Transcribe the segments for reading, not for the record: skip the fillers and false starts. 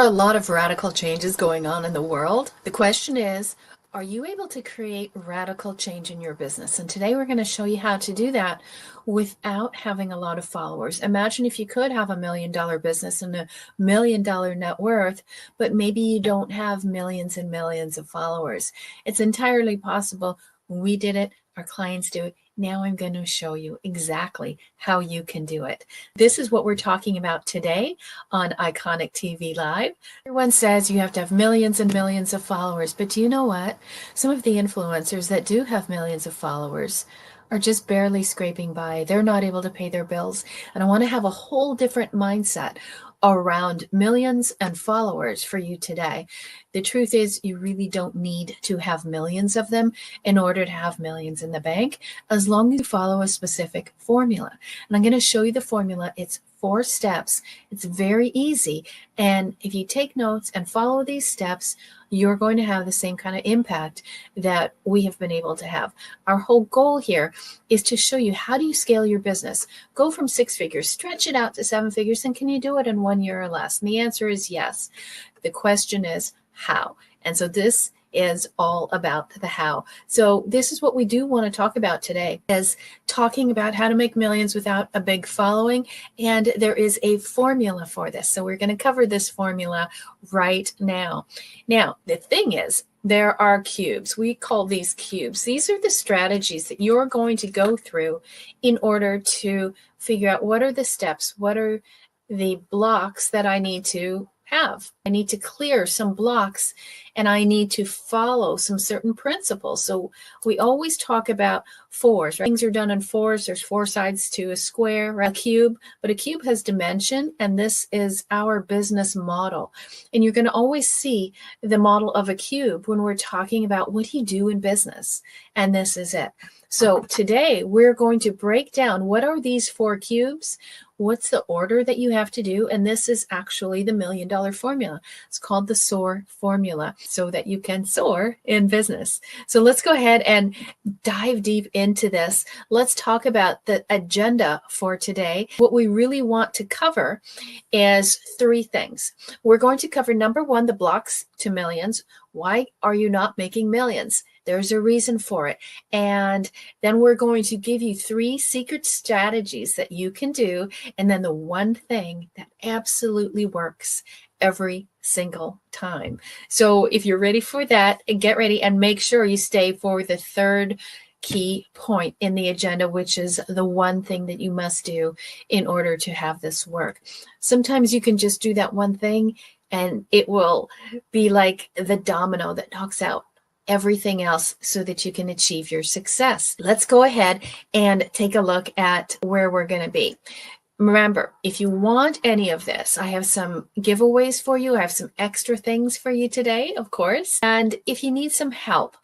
a lot of radical changes going on in the world. The question is, are you able to create radical change in your business? And today we're going to show you how to do that without having a lot of followers. Imagine if you could have $1 million business and $1 million net worth, but maybe you don't have millions and millions of followers. It's entirely possible. We did it. Our clients do it. Now I'm going to show you exactly how you can do it. This is what we're talking about today on Iconic TV Live. Everyone says you have to have millions and millions of followers, but do you know what? Some of the influencers that do have millions of followers are just barely scraping by. They're not able to pay their bills. And I want to have a whole different mindset around millions and followers for you today. The truth is, you really don't need to have millions of them in order to have millions in the bank, as long as you follow a specific formula. And I'm going to show you the formula. It's 4 steps. It's very easy. And if you take notes and follow these steps, you're going to have the same kind of impact that we have been able to have. Our whole goal here is to show you, how do you scale your business? Go from 6 figures, stretch it out to 7 figures, and can you do it in 1 year or less? And the answer is yes. The question is how. And so this is all about the how. So this is what we do want to talk about today, is talking about how to make millions without a big following. And there is a formula for this. So we're going to cover this formula right now. Now, the thing is, there are cubes. We call these cubes. These are the strategies that you're going to go through in order to figure out what are the steps, what are the blocks that I need to have. I need to clear some blocks, and I need to follow some certain principles. So we always talk about 4s, right? Things are done in 4s. There's 4 sides to a square, right? A cube, but a cube has dimension, and this is our business model. And you're going to always see the model of a cube when we're talking about what do you do in business, and this is it. So today we're going to break down what are these 4 cubes, what's the order that you have to do, and this is actually the $1 million formula. It's called the SOAR formula, so that you can soar in business. So let's go ahead and dive deep into this. Let's talk about the agenda for today. What we really want to cover is 3 things. We're going to cover, number 1, the blocks to millions. Why are you not making millions? There's a reason for it. And then we're going to give you 3 secret strategies that you can do. And then the one thing that absolutely works every single time. So if you're ready for that, get ready and make sure you stay for the 3rd key point in the agenda, which is the one thing that you must do in order to have this work. Sometimes you can just do that one thing and it will be like the domino that knocks out everything else so that you can achieve your success. Let's go ahead and take a look at where we're going to be. Remember, if you want any of this, I have some giveaways for you. I have some extra things for you today, of course. And if you need some help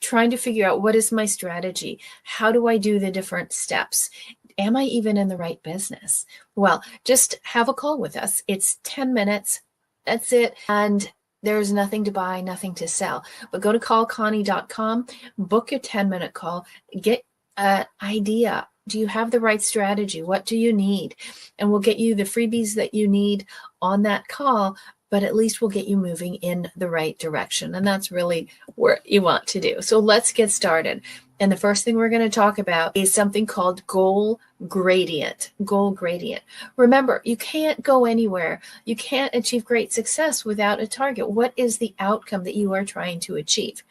trying to figure out what is my strategy, how do I do the different steps, am I even in the right business? Well, just have a call with us. It's 10 minutes. That's it. And there's nothing to buy, nothing to sell. But go to callconnie.com, book your 10-minute call, get an idea. Do you have the right strategy? What do you need? And we'll get you the freebies that you need on that call, but at least we'll get you moving in the right direction. And that's really what you want to do. So let's get started. And the first thing we're going to talk about is something called goal gradient. Goal gradient. Remember, you can't go anywhere. You can't achieve great success without a target. What is the outcome that you are trying to achieve?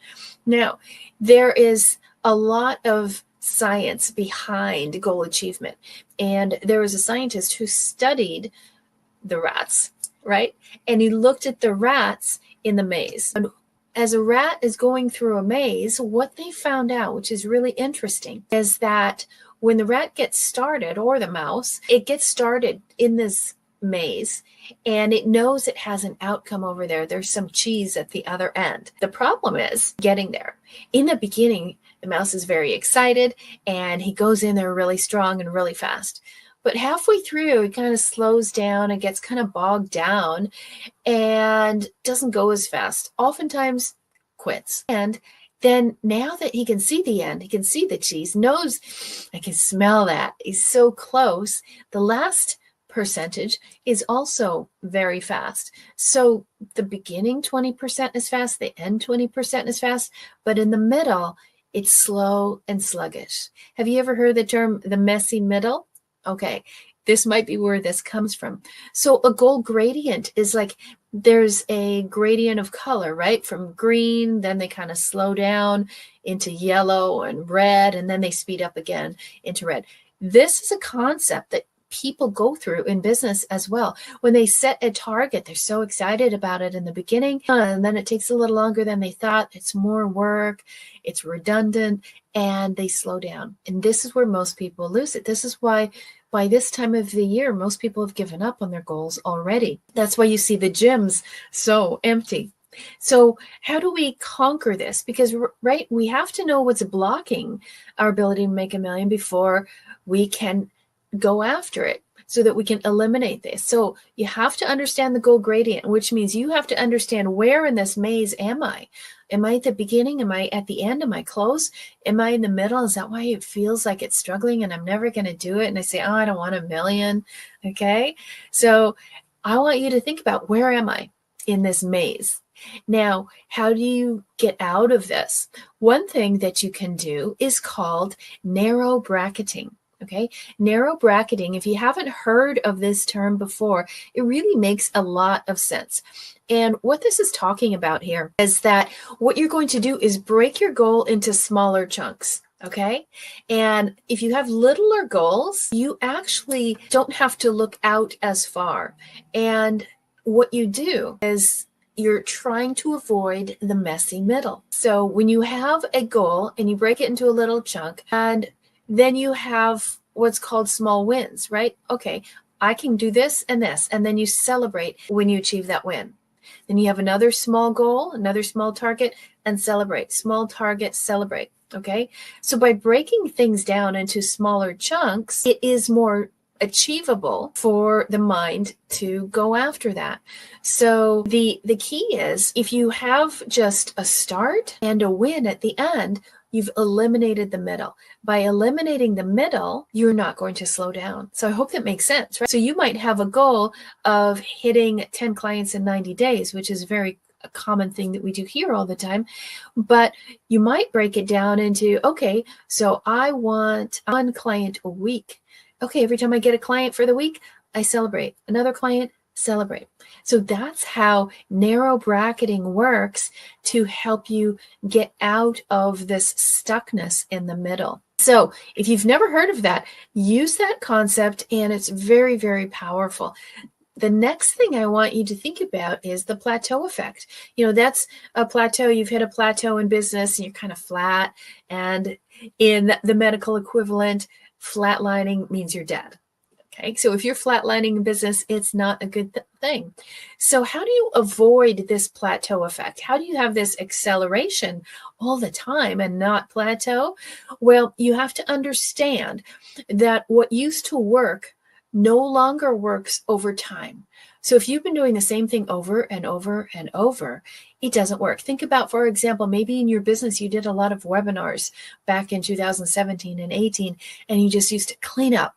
Now, there is a lot of science behind goal achievement. And there was a scientist who studied the rats, right? And he looked at the rats in the maze. And as a rat is going through a maze, what they found out, which is really interesting, is that when the rat gets started, or the mouse, it gets started in this maze and it knows it has an outcome over there. There's some cheese at the other end. The problem is getting there. In the beginning, the mouse is very excited and he goes in there really strong and really fast. But halfway through, it kind of slows down and gets kind of bogged down and doesn't go as fast. Oftentimes quits. And then now that he can see the end, he can see the cheese, knows, I can smell that. He's so close. The last percentage is also very fast. So the beginning 20% is fast, the end 20% is fast, but in the middle, it's slow and sluggish. Have you ever heard the term the messy middle? Okay, this might be where this comes from. So a goal gradient is like there's a gradient of color, right? From green, then they kind of slow down into yellow and red, and then they speed up again into red. This is a concept that people go through in business as well. When they set a target, they're so excited about it in the beginning, and then it takes a little longer than they thought. It's more work, it's redundant, and they slow down. And this is where most people lose it. This is why by this time of the year, most people have given up on their goals already. That's why you see the gyms so empty. So how do we conquer this? Because, right, we have to know what's blocking our ability to make a million before we can go after it, so that we can eliminate this. So you have to understand the goal gradient, which means you have to understand, where in this maze am I? Am I at the beginning? Am I at the end? Am I close? Am I in the middle? Is that why it feels like it's struggling and I'm never going to do it? And I say, oh, I don't want a million. Okay. So I want you to think about, where am I in this maze? Now, how do you get out of this? One thing that you can do is called narrow bracketing. Okay, narrow bracketing, if you haven't heard of this term before, it really makes a lot of sense. And what this is talking about here is that what you're going to do is break your goal into smaller chunks. Okay, and if you have littler goals, you actually don't have to look out as far. And what you do is you're trying to avoid the messy middle. So when you have a goal and you break it into a little chunk, and then you have what's called small wins, right? Okay, I can do this, and then you celebrate when you achieve that win. Then you have another small goal, another small target, and celebrate. Small target, celebrate, okay? So by breaking things down into smaller chunks, it is more achievable for the mind to go after that. So the key is, if you have just a start and a win at the end, you've eliminated the middle. By eliminating the middle, you're not going to slow down. So I hope that makes sense, right? So you might have a goal of hitting 10 clients in 90 days, which is a common thing that we do here all the time. But you might break it down into, okay, so I want one client a week. Okay, every time I get a client for the week, I celebrate. Another client, celebrate. So that's how narrow bracketing works to help you get out of this stuckness in the middle. So if you've never heard of that, use that concept, and it's very, very powerful. The next thing I want you to think about is the plateau effect. You know, that's a plateau. You've hit a plateau in business and you're kind of flat. And in the medical equivalent, flatlining means you're dead. Okay, so if you're flatlining in business, it's not a good thing. So how do you avoid this plateau effect? How do you have this acceleration all the time and not plateau? Well, you have to understand that what used to work no longer works over time. So if you've been doing the same thing over and over and over, it doesn't work. Think about, for example, maybe in your business, you did a lot of webinars back in 2017 and 18, and you just used to clean up.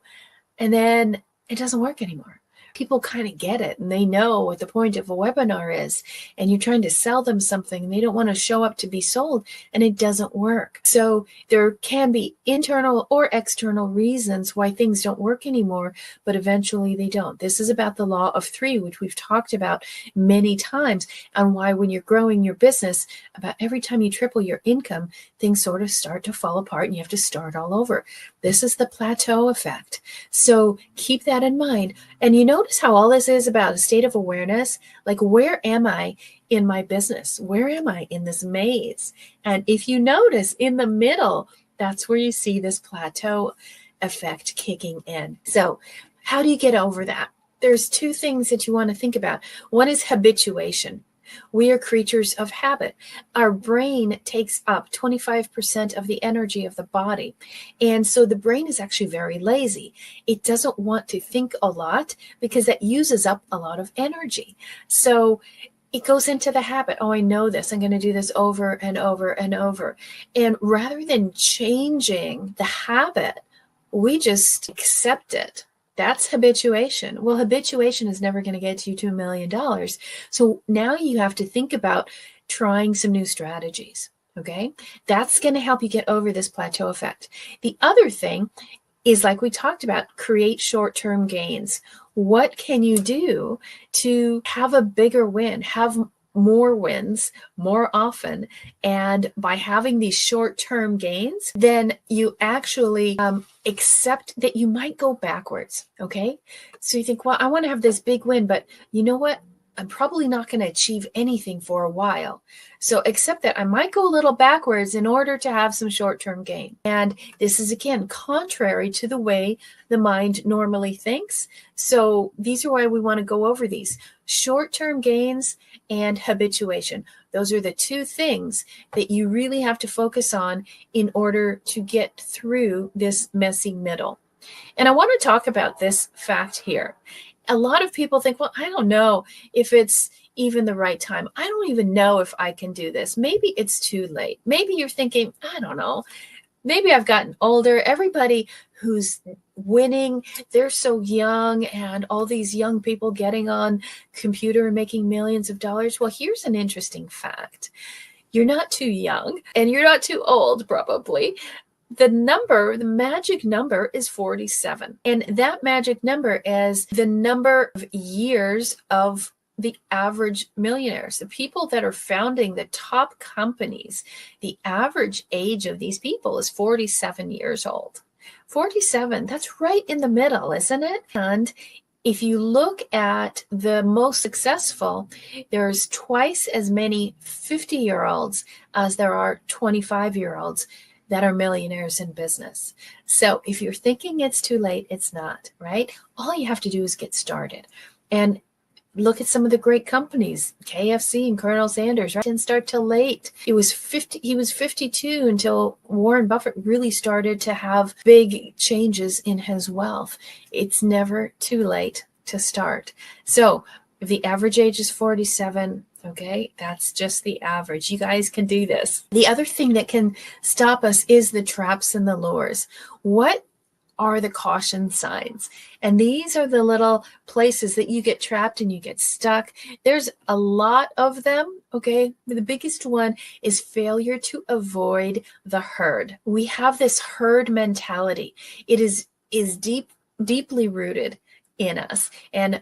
And then it doesn't work anymore. People kind of get it, and they know what the point of a webinar is, and you're trying to sell them something and they don't want to show up to be sold, and it doesn't work. So there can be internal or external reasons why things don't work anymore, but eventually they don't. This is about the law of three, which we've talked about many times, and why when you're growing your business, about every time you triple your income, things sort of start to fall apart and you have to start all over. This is the plateau effect. So keep that in mind. And you notice how all this is about a state of awareness. Like, where am I in my business? Where am I in this maze? And if you notice in the middle, that's where you see this plateau effect kicking in. So how do you get over that? There's two things that you want to think about. One is habituation. We are creatures of habit. Our brain takes up 25% of the energy of the body. And so the brain is actually very lazy. It doesn't want to think a lot because that uses up a lot of energy. So it goes into the habit. Oh, I know this. I'm going to do this over and over and over. And rather than changing the habit, we just accept it. That's habituation. Well, habituation is never going to get you to $1 million. So now you have to think about trying some new strategies. Okay. That's going to help you get over this plateau effect. The other thing is, like we talked about, create short-term gains. What can you do to have a bigger win, have more wins more often? And by having these short-term gains, then you actually accept that you might go backwards. Okay. So you think, well, I want to have this big win, but you know what? I'm probably not going to achieve anything for a while. So accept that I might go a little backwards in order to have some short-term gain. And this is, again, contrary to the way the mind normally thinks. So these are why we want to go over these. Short-term gains and habituation. Those are the two things that you really have to focus on in order to get through this messy middle. And I want to talk about this fact here. A lot of people think, well, I don't know if it's even the right time. I don't even know if I can do this. Maybe it's too late. Maybe you're thinking, I don't know. Maybe I've gotten older. Everybody who's winning, they're so young, and all these young people getting on computer and making millions of dollars. Well, here's an interesting fact. You're not too young and you're not too old, probably. The magic number is 47. And that magic number is the number of years of the average millionaires, the people that are founding the top companies. The average age of these people is 47 years old. 47, that's right in the middle, isn't it? And if you look at the most successful, there's twice as many 50-year-olds as there are 25-year-olds that are millionaires in business. So if you're thinking it's too late, it's not, right? All you have to do is get started. And look at some of the great companies, KFC and Colonel Sanders, right? Didn't start till late. He was 52 until Warren Buffett really started to have big changes in his wealth. It's never too late to start. So if the average age is 47, okay, that's just the average. You guys can do this. The other thing that can stop us is the traps and the lures. What are the caution signs? And these are the little places that you get trapped and you get stuck. There's a lot of them, okay? The biggest one is failure to avoid the herd. We have this herd mentality. It is deeply rooted in us. And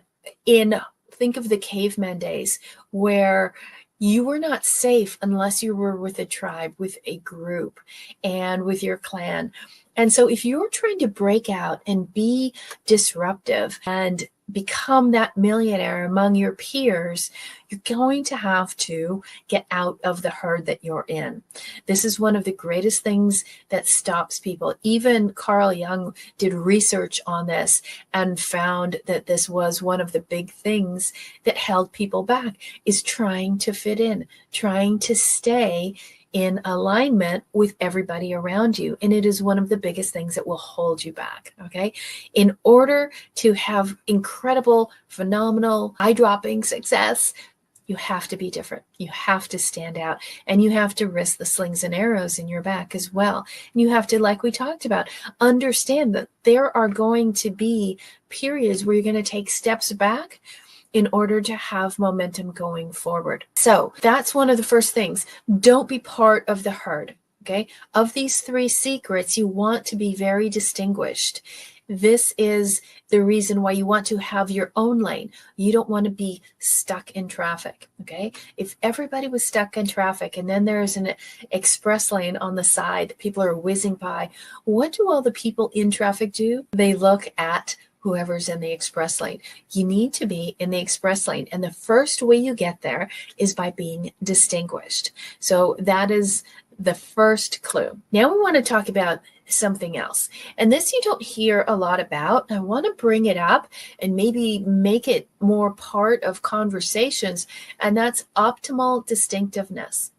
think of the caveman days where you were not safe unless you were with a tribe, with a group, and with your clan. And so if you're trying to break out and be disruptive and become that millionaire among your peers, you're going to have to get out of the herd that you're in. This is one of the greatest things that stops people. Even Carl Jung did research on this and found that this was one of the big things that held people back, is trying to fit in, trying to stay in alignment with everybody around you. And it is one of the biggest things that will hold you back, okay? In order to have incredible, phenomenal, eye-dropping success, you have to be different. You have to stand out, and you have to risk the slings and arrows in your back as well. And you have to, like we talked about, understand that there are going to be periods where you're going to take steps back in order to have momentum going forward. So that's one of the first things. Don't be part of the herd, okay? Of these 3 secrets, you want to be very distinguished. This is the reason why you want to have your own lane. You don't want to be stuck in traffic, okay? If everybody was stuck in traffic and then there's an express lane on the side, people are whizzing by, what do all the people in traffic do? They look at whoever's in the express lane. You need to be in the express lane. And the first way you get there is by being distinguished. So that is the first clue. Now we want to talk about something else. And this you don't hear a lot about. I want to bring it up and maybe make it more part of conversations. And that's optimal distinctiveness.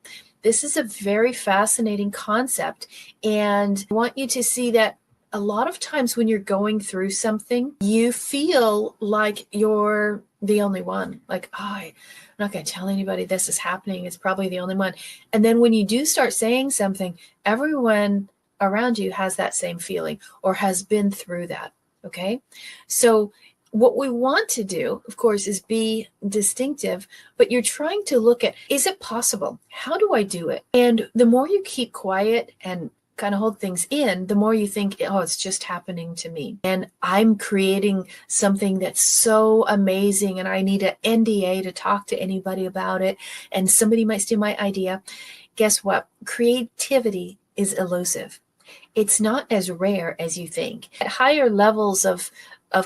This is a very fascinating concept. And I want you to see that a lot of times when you're going through something, you feel like you're the only one. Like, oh, I'm not going to tell anybody this is happening. It's probably the only one. And then when you do start saying something, everyone around you has that same feeling or has been through that. Okay. So what we want to do, of course, is be distinctive, but you're trying to look at, is it possible? How do I do it? And the more you keep quiet and kind of hold things in, the more you think, oh, it's just happening to me. And I'm creating something that's so amazing and I need an NDA to talk to anybody about it. And somebody might steal my idea. Guess what? Creativity is elusive. It's not as rare as you think. At higher levels of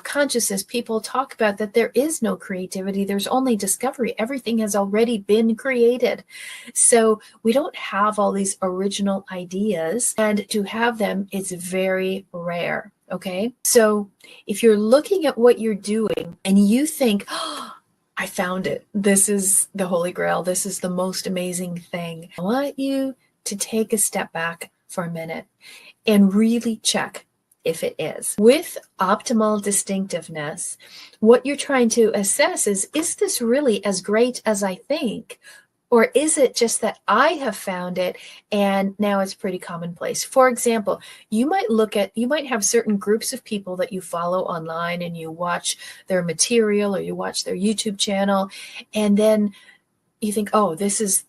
consciousness, people talk about that there is no creativity. There's only discovery. Everything has already been created. So we don't have all these original ideas, and to have them is very rare. Okay. So if you're looking at what you're doing and you think, oh, I found it. This is the Holy Grail. This is the most amazing thing. I want you to take a step back for a minute and really check if it is. With optimal distinctiveness, what you're trying to assess is this really as great as I think? Or is it just that I have found it and now it's pretty commonplace? For example, you might have certain groups of people that you follow online and you watch their material or you watch their YouTube channel, and then you think, oh, this is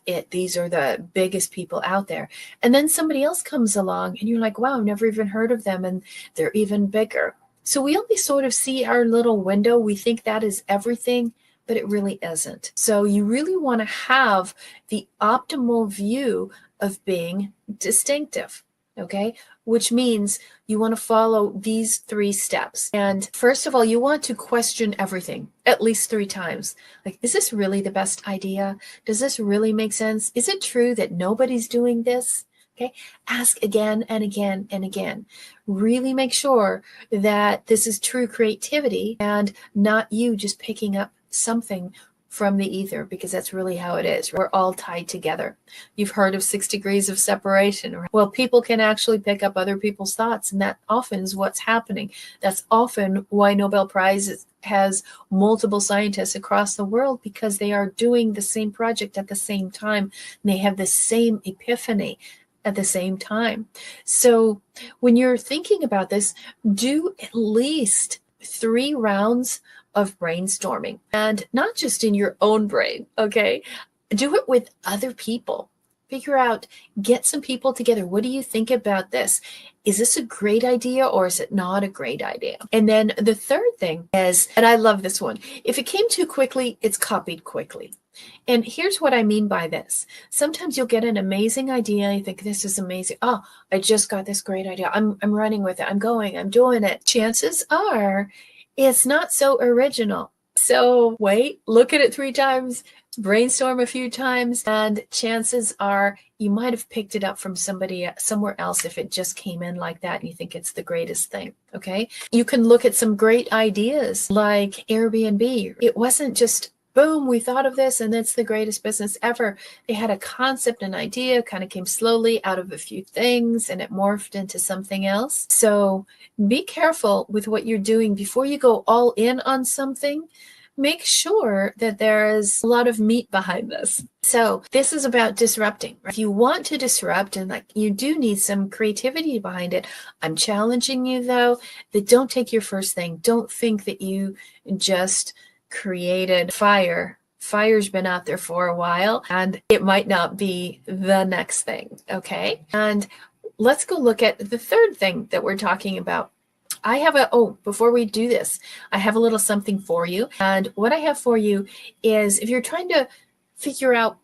it. These are the biggest people out there. And then somebody else comes along and you're like, wow, I've never even heard of them. And they're even bigger. So we only sort of see our little window. We think that is everything, but it really isn't. So you really want to have the optimal view of being distinctive. Okay, which means you want to follow these 3 steps. And first of all, you want to question everything at least 3 times. Like, is this really the best idea? Does this really make sense? Is it true that nobody's doing this? Okay, ask again and again and again. Really make sure that this is true creativity and not you just picking up something from the ether, because that's really how it is. We're all tied together. You've heard of 6 degrees of separation. Well, people can actually pick up other people's thoughts, and that often is what's happening. That's often why Nobel Prize has multiple scientists across the world, because they are doing the same project at the same time, and they have the same epiphany at the same time. So when you're thinking about this, do at least 3 rounds of brainstorming, and not just in your own brain. Okay. Do it with other people. Figure out, get some people together. What do you think about this? Is this a great idea or is it not a great idea? And then the third thing is, and I love this one, if it came too quickly, it's copied quickly. And here's what I mean by this. Sometimes you'll get an amazing idea. You think, this is amazing. Oh, I just got this great idea. I'm running with it. I'm doing it. Chances are it's not so original. So wait, look at it 3 times, brainstorm a few times, and chances are you might have picked it up from somebody somewhere else if it just came in like that and you think it's the greatest thing. Okay. You can look at some great ideas like Airbnb. It wasn't just boom, we thought of this and it's the greatest business ever. They had a concept, an idea, kind of came slowly out of a few things and it morphed into something else. So be careful with what you're doing before you go all in on something. Make sure that there is a lot of meat behind this. So this is about disrupting. If you want to disrupt, and like you do need some creativity behind it, I'm challenging you though, that don't take your first thing. Don't think that you just created fire. Fire's been out there for a while and it might not be the next thing. Okay. And let's go look at the third thing that we're talking about. Before we do this, I have a little something for you. And what I have for you is, if you're trying to figure out,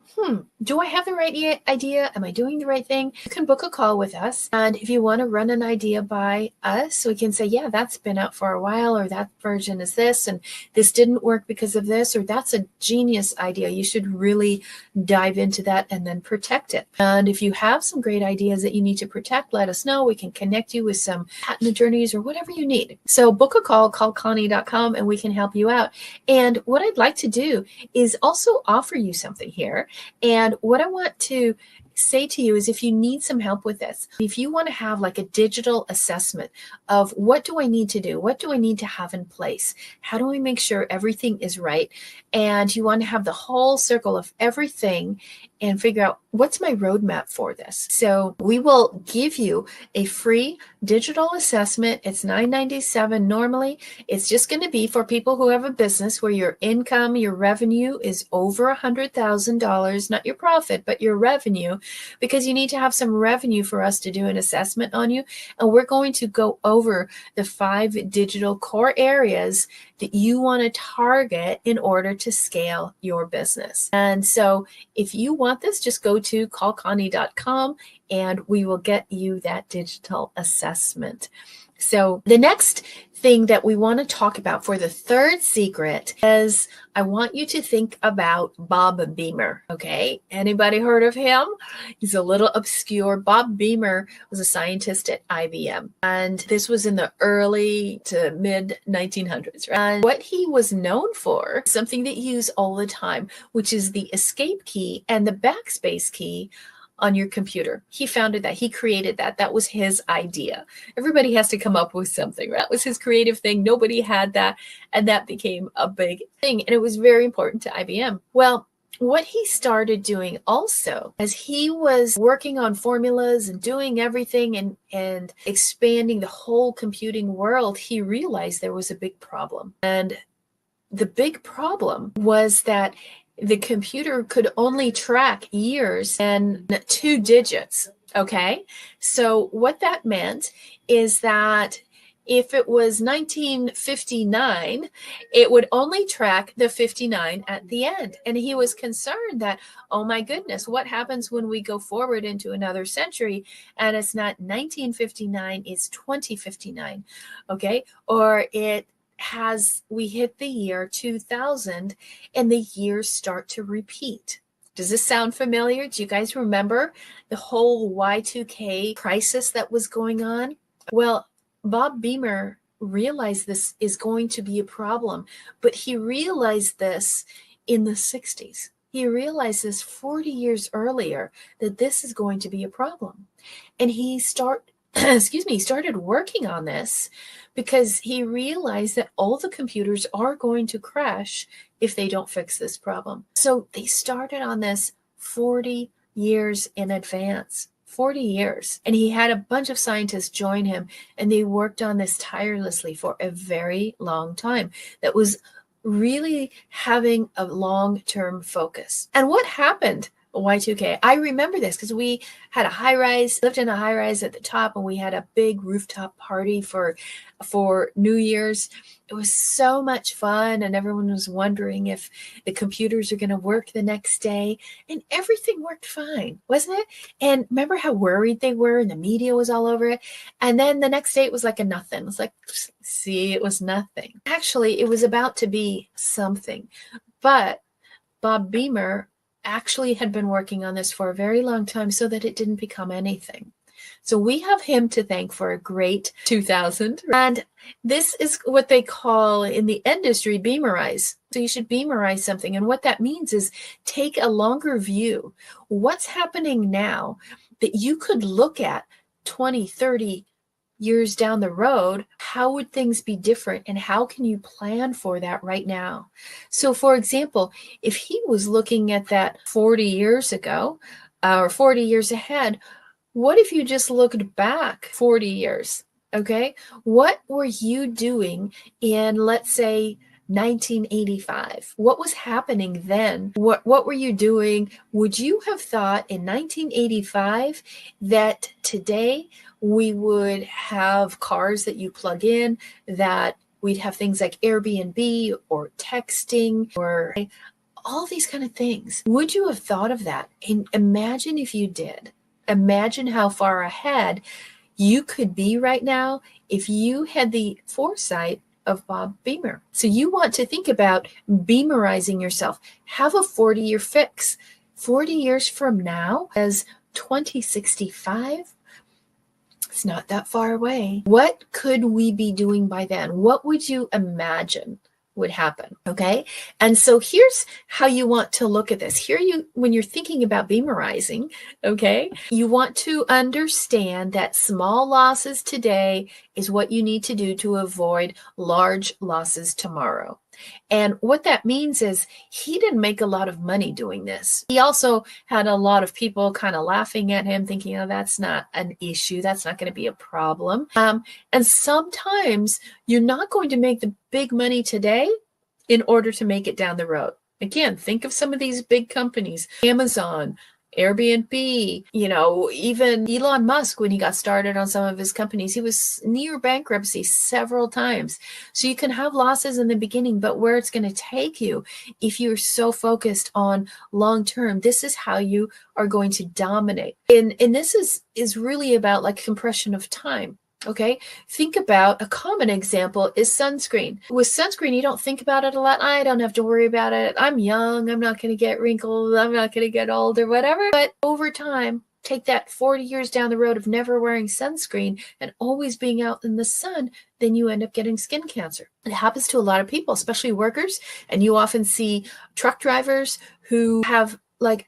do I have the right idea? Am I doing the right thing? You can book a call with us. And if you want to run an idea by us, we can say, yeah, that's been out for a while, or that version is this, and this didn't work because of this, or that's a genius idea. You should really dive into that and then protect it. And if you have some great ideas that you need to protect, let us know. We can connect you with some patent attorneys or whatever you need. So book a call, callconnie.com, and we can help you out. And what I'd like to do is also offer you something here. And what I want to say to you is if you need some help with this, if you want to have like a digital assessment of what do I need to do? What do I need to have in place? How do we make sure everything is right? And you want to have the whole circle of everything and figure out what's my roadmap for this. So we will give you a free digital assessment. It's $9.97 normally. It's just going to be for people who have a business where your income, your revenue is over $100,000, not your profit, but your revenue, because you need to have some revenue for us to do an assessment on you. And we're going to go over the 5 digital core areas that you want to target in order to scale your business. And so if you want this, just go to callconnie.com and we will get you that digital assessment. So the next thing that we want to talk about for the third secret is I want you to think about Bob Beamer. Okay. Anybody heard of him? He's a little obscure. Bob Beamer was a scientist at IBM. And this was in the early to mid 1900s. Right? And what he was known for, something that you use all the time, which is the escape key and the backspace key on your computer. He founded that. He created that. That was his idea. Everybody has to come up with something. Right? That was his creative thing. Nobody had that. And that became a big thing. And it was very important to IBM. Well, what he started doing also, as he was working on formulas and doing everything and expanding the whole computing world, he realized there was a big problem. And the big problem was that the computer could only track years and 2 digits. Okay. So what that meant is that if it was 1959, it would only track the 59 at the end. And he was concerned that, oh my goodness, what happens when we go forward into another century and it's not 1959, it's 2059. Okay. Or we hit the year 2000 and the years start to repeat. Does this sound familiar? Do you guys remember the whole Y2K crisis that was going on? Well, Bob Beamer realized this is going to be a problem, but he realized this in the 60s. He realized this 40 years earlier that this is going to be a problem. And he started working on this because he realized that all the computers are going to crash if they don't fix this problem. So they started on this 40 years in advance. 40 years. And he had a bunch of scientists join him, and they worked on this tirelessly for a very long time. That was really having a long-term focus. And what happened? Y2K. I remember this because we had a high rise, lived in a high rise at the top, and we had a big rooftop party for New Year's. It was so much fun, and everyone was wondering if the computers are going to work the next day, and everything worked fine, wasn't it? And remember how worried they were, and the media was all over it. And then the next day it was like a nothing. It was like, see, it was nothing. Actually, it was about to be something. But Bob Beamer actually had been working on this for a very long time so that it didn't become anything. So we have him to thank for a great 2000. And this is what they call in the industry Beamerize. So you should Beamerize something. And what that means is take a longer view. What's happening now that you could look at 20, 30 years down the road? How would things be different, and how can you plan for that right now? So for example, if he was looking at that 40 years ago or 40 years ahead, what if you just looked back 40 years? Okay. What were you doing in, let's say, 1985? What was happening then? What were you doing? Would you have thought in 1985 that today we would have cars that you plug in, that we'd have things like Airbnb or texting or all these kind of things? Would you have thought of that? And imagine if you did. Imagine how far ahead you could be right now if you had the foresight of Bob Beamer. So you want to think about Beamerizing yourself. Have a 40-year fix. 40 years from now, as 2065, it's not that far away. What could we be doing by then? What would you imagine? would happen. Okay. And so here's how you want to look at this. When you're thinking about beamerizing, okay, you want to understand that small losses today is what you need to do to avoid large losses tomorrow. And what that means is he didn't make a lot of money doing this. He also had a lot of people kind of laughing at him, thinking, oh, that's not an issue. That's not going to be a problem. And sometimes you're not going to make the big money today in order to make it down the road. Again, think of some of these big companies, Amazon, Airbnb, even Elon Musk, when he got started on some of his companies, he was near bankruptcy several times. So you can have losses in the beginning, but where it's going to take you, if you're so focused on long term, this is how you are going to dominate. And this is really about like compression of time. Okay, think about a common example is sunscreen. With sunscreen, you don't think about it a lot. I don't have to worry about it. I'm young. I'm not going to get wrinkled. I'm not going to get old or whatever. But over time, take that 40 years down the road of never wearing sunscreen and always being out in the sun, then you end up getting skin cancer. It happens to a lot of people, especially workers. And you often see truck drivers who have like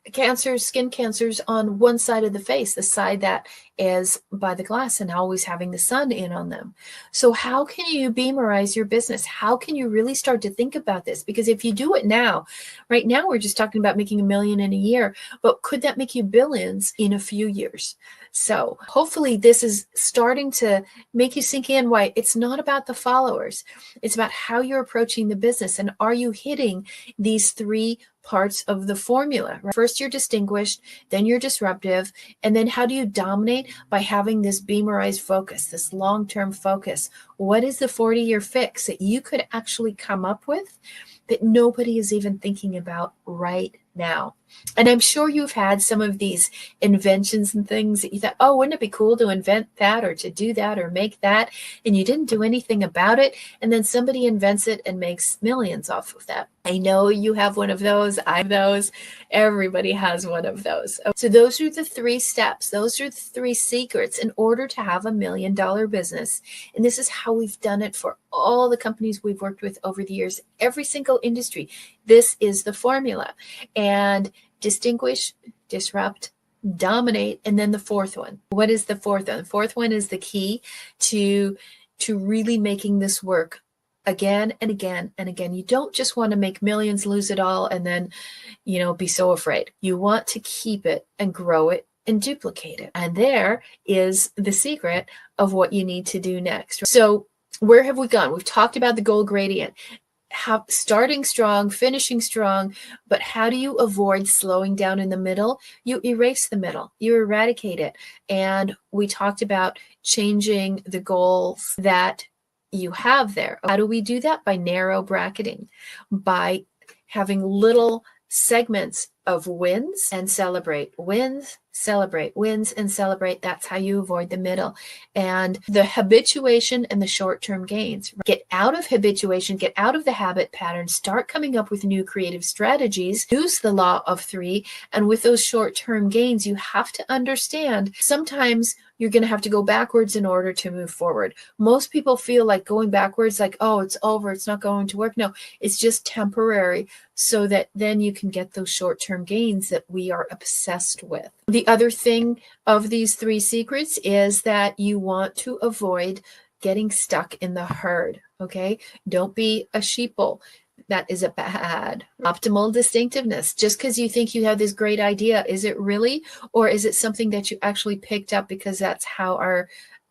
skin cancers on one side of the face, the side that is by the glass and always having the sun in on them. So how can you beamerize your business? How can you really start to think about this? Because if you do it now, right now, we're just talking about making $1 million in a year, but could that make you billions in a few years? So hopefully this is starting to make you sink in why it's not about the followers. It's about how you're approaching the business. And are you hitting these 3 parts of the formula? First, you're distinguished, then you're disruptive, and then how do you dominate? By having this beamerized focus, this long-term focus. What is the 40-year fix that you could actually come up with that nobody is even thinking about right now? And I'm sure you've had some of these inventions and things that you thought, oh, wouldn't it be cool to invent that or to do that or make that? And you didn't do anything about it. And then somebody invents it and makes millions off of that. I know you have one of those. I have those. Everybody has one of those. So those are the 3 steps. Those are the 3 secrets in order to have $1 million business. And this is how we've done it for all the companies we've worked with over the years, every single industry. This is the formula. And distinguish, disrupt, dominate, and then the 4th one. What is the 4th one? The 4th one is the key to really making this work again and again and again. You don't just want to make millions, lose it all, and then, be so afraid. You want to keep it and grow it and duplicate it. And there is the secret of what you need to do next. So where have we gone? We've talked about the goal gradient. Starting strong, finishing strong, but how do you avoid slowing down in the middle? You erase the middle, you eradicate it. And we talked about changing the goals that you have there. How do we do that? By narrow bracketing, by having little segments of wins and celebrate, wins, celebrate, wins and celebrate. That's how you avoid the middle and the habituation and the short-term gains. Get out of habituation, get out of the habit pattern, start coming up with new creative strategies, use the law of 3. And with those short-term gains, you have to understand sometimes you're going to have to go backwards in order to move forward. Most people feel like going backwards, like, oh, it's over, it's not going to work. No, it's just temporary so that then you can get those short-term gains that we are obsessed with. The other thing of these 3 secrets is that you want to avoid getting stuck in the herd, okay? Don't be a sheeple. That is a bad. Optimal distinctiveness. Just because you think you have this great idea, is it really? Or is it something that you actually picked up because that's how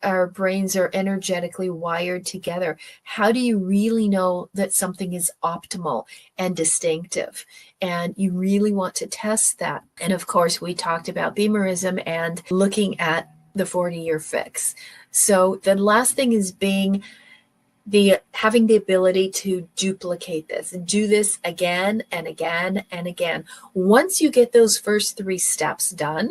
our brains are energetically wired together? How do you really know that something is optimal and distinctive? And you really want to test that. And of course, we talked about beamerism and looking at the 40-year fix. So the last thing is having the ability to duplicate this and do this again and again and again. Once you get those first 3 steps done,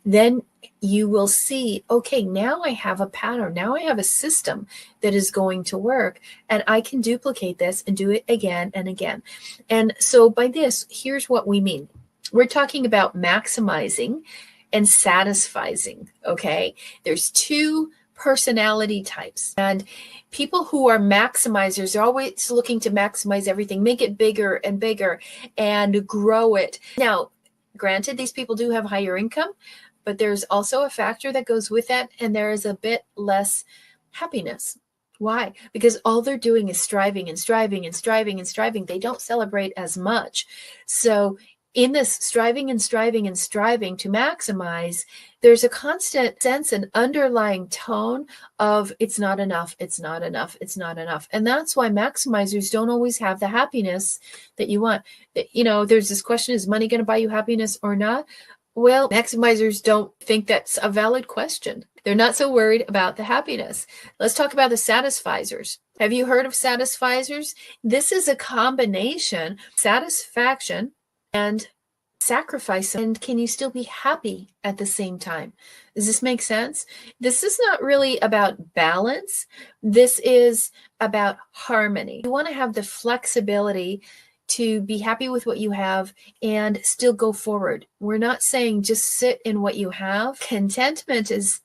then you will see, okay, now I have a pattern. Now I have a system that is going to work and I can duplicate this and do it again and again. And so by this, here's what we mean. We're talking about maximizing and satisfying, okay? There's 2 personality types. And people who are maximizers are always looking to maximize everything, make it bigger and bigger and grow it. Now, granted, these people do have higher income, but there's also a factor that goes with that, and there is a bit less happiness. Why? Because all they're doing is striving and striving and striving and striving. They don't celebrate as much. So in this striving and striving and striving to maximize, there's a constant sense and underlying tone of it's not enough, it's not enough, it's not enough. And that's why maximizers don't always have the happiness that you want. You know, there's this question, is money going to buy you happiness or not? Well, maximizers don't think that's a valid question. They're not so worried about the happiness. Let's talk about the satisficers. Have you heard of satisficers? This is a combination, satisfaction and sacrifice. And can you still be happy at the same time? Does this make sense? This is not really about balance. This is about harmony. You want to have the flexibility to be happy with what you have and still go forward. We're not saying just sit in what you have. Contentment is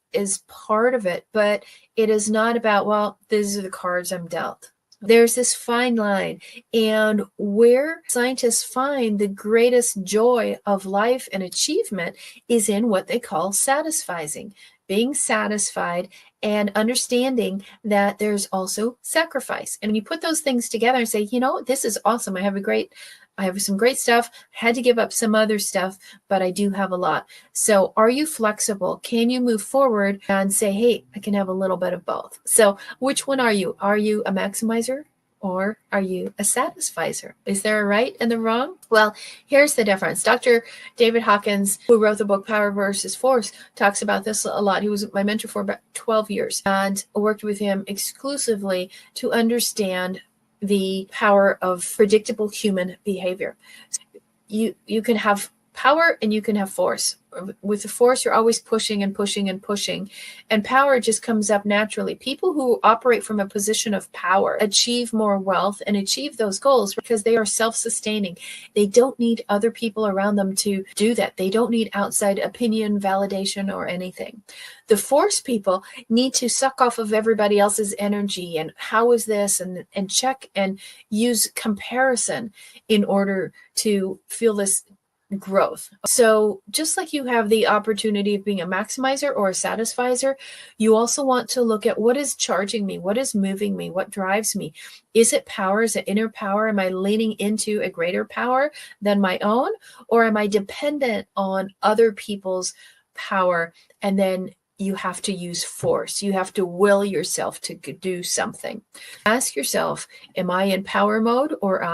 part of it, but it is not about, well, these are the cards I'm dealt. There's this fine line, and where scientists find the greatest joy of life and achievement is in what they call satisficing, being satisfied and understanding that there's also sacrifice. And when you put those things together and say, you know, this is awesome. I have some great stuff. Had to give up some other stuff, but I do have a lot. So are you flexible? Can you move forward and say, hey, I can have a little bit of both? So which one are you? Are you a maximizer or are you a satisficer? Is there a right and the wrong? Well, here's the difference. Dr. David Hawkins, who wrote the book Power versus Force, talks about this a lot. He was my mentor for about 12 years and worked with him exclusively to understand the power of predictable human behavior. You can have power and you can have force. With the force, you're always pushing and pushing and pushing, and power just comes up naturally. People who operate from a position of power achieve more wealth and achieve those goals because they are self-sustaining. They don't need other people around them to do that. They don't need outside opinion, validation, or anything. The force people need to suck off of everybody else's energy and how is this, and check and use comparison in order to feel this growth. So just like you have the opportunity of being a maximizer or a satisficer, you also want to look at what is charging me, what is moving me, what drives me. Is it power? Is it inner power? Am I leaning into a greater power than my own? Or am I dependent on other people's power? And then you have to use force. You have to will yourself to do something. Ask yourself, am I in power mode or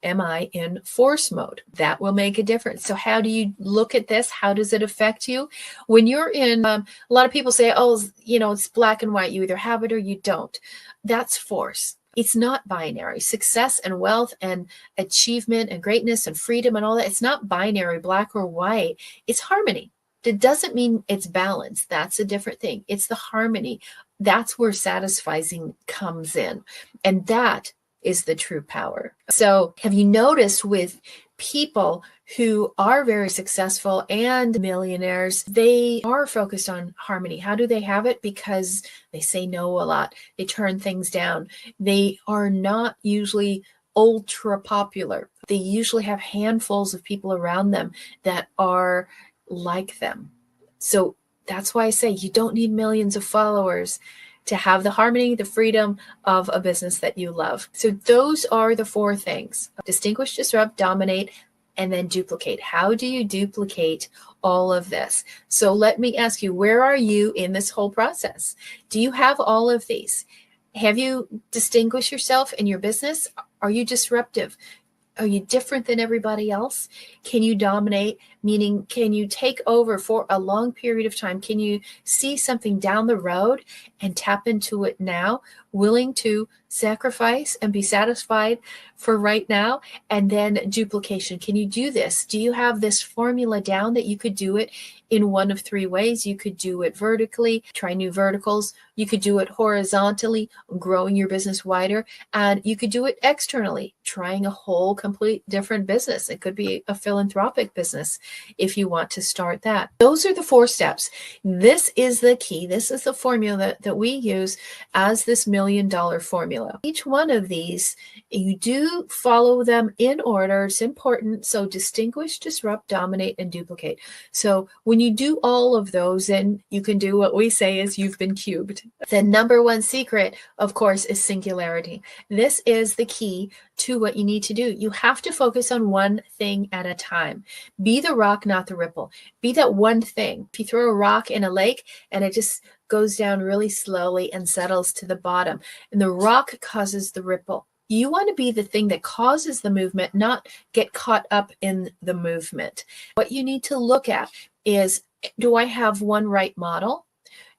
am I in force mode? That will make a difference. So how do you look at this? How does it affect you? When you're in, a lot of people say, oh, you know, it's black and white. You either have it or you don't. That's force. It's not binary. Success and wealth and achievement and greatness and freedom and all that, it's not binary, black or white. It's harmony. It doesn't mean it's balance. That's a different thing. It's the harmony. That's where satisfying comes in. And that is the true power. So have you noticed with people who are very successful and millionaires, they are focused on harmony. How do they have it? Because they say no a lot. They turn things down. They are not usually ultra popular. They usually have handfuls of people around them that are like them. So that's why I say you don't need millions of followers to have the harmony, the freedom of a business that you love. So those are the 4 things: distinguish, disrupt, dominate, and then duplicate. How do you duplicate all of this? So let me ask you, where are you in this whole process? Do you have all of these? Have you distinguished yourself in your business? Are you disruptive? Are you different than everybody else? Can you dominate? Meaning, can you take over for a long period of time? Can you see something down the road and tap into it now, willing to sacrifice, and be satisfied for right now, and then duplication. Can you do this? Do you have this formula down that you could do it in one of three ways? You could do it vertically, try new verticals. You could do it horizontally, growing your business wider, and you could do it externally, trying a whole complete different business. It could be a philanthropic business if you want to start that. Those are the 4 steps. This is the key. This is the formula that we use as this $1 million formula. Each one of these, you do follow them in order. It's important. So distinguish, disrupt, dominate, and duplicate. So when you do all of those, then you can do what we say is you've been cubed. The number one secret, of course, is singularity. This is the key to what you need to do. You have to focus on one thing at a time. Be the rock, not the ripple. Be that one thing. If you throw a rock in a lake and it just goes down really slowly and settles to the bottom, and the rock causes the ripple. You want to be the thing that causes the movement, not get caught up in the movement. What you need to look at is, do I have one right model?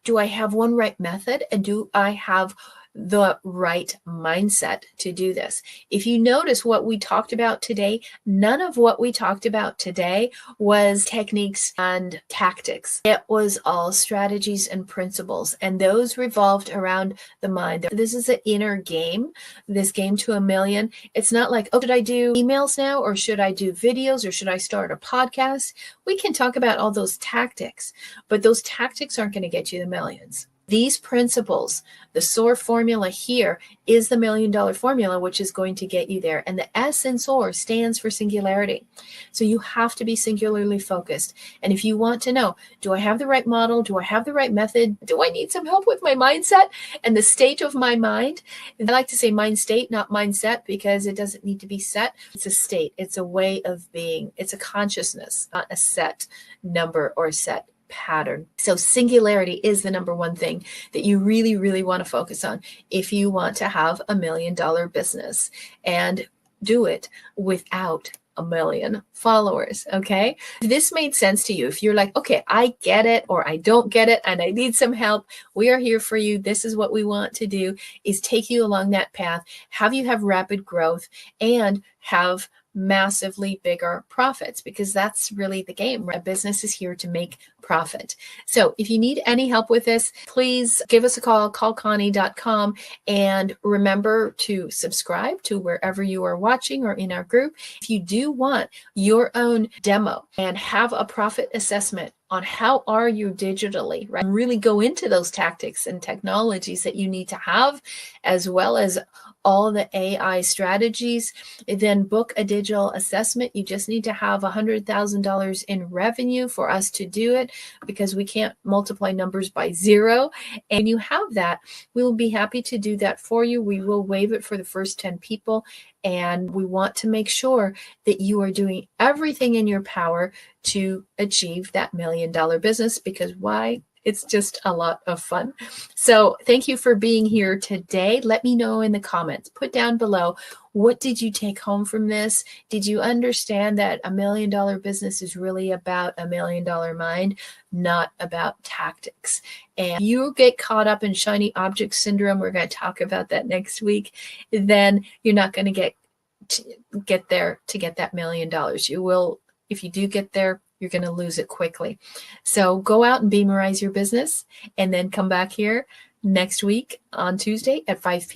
Do I have one right method? And do I have the right mindset to do this? If you notice what we talked about today, none of what we talked about today was techniques and tactics. It was all strategies and principles, and those revolved around the mind. This is an inner game, this game to $1 million. It's not like, oh, should I do emails now, or should I do videos, or should I start a podcast? We can talk about all those tactics, but those tactics aren't going to get you the millions. These principles, the SOAR formula here is the $1 million formula, which is going to get you there. And the S in SOAR stands for singularity. So you have to be singularly focused. And if you want to know, do I have the right model? Do I have the right method? Do I need some help with my mindset and the state of my mind? I like to say mind state, not mindset, because it doesn't need to be set. It's a state. It's a way of being. It's a consciousness, not a set number or set pattern. So singularity is the number one thing that you really, really want to focus on if you want to have $1 million business, and do it without 1 million followers. Okay. If this made sense to you, if you're like, okay, I get it, or I don't get it, and I need some help, we are here for you. This is what we want to do, is take you along that path, have you have rapid growth, and have massively bigger profits, because that's really the game. A business is here to make profit. So if you need any help with this, please give us a call, callconnie.com, and remember to subscribe to wherever you are watching or in our group. If you do want your own demo and have a profit assessment on how are you digitally, right? And really go into those tactics and technologies that you need to have, as well as all the AI strategies, then book a digital assessment. You just need to have $100,000 in revenue for us to do it, because we can't multiply numbers by 0. And you have that, we will be happy to do that for you. We will waive it for the first 10 people. And we want to make sure that you are doing everything in your power to achieve that $1 million business, because why? It's just a lot of fun. So thank you for being here today. Let me know in the comments. Put down below, what did you take home from this? Did you understand that $1 million business is really about $1 million mind, not about tactics? And you get caught up in shiny object syndrome, we're going to talk about that next week, then you're not going to get there to get that $1 million. You will, if you do get there, you're going to lose it quickly. So go out and beamerize your business, and then come back here next week on Tuesday at 5 p.m.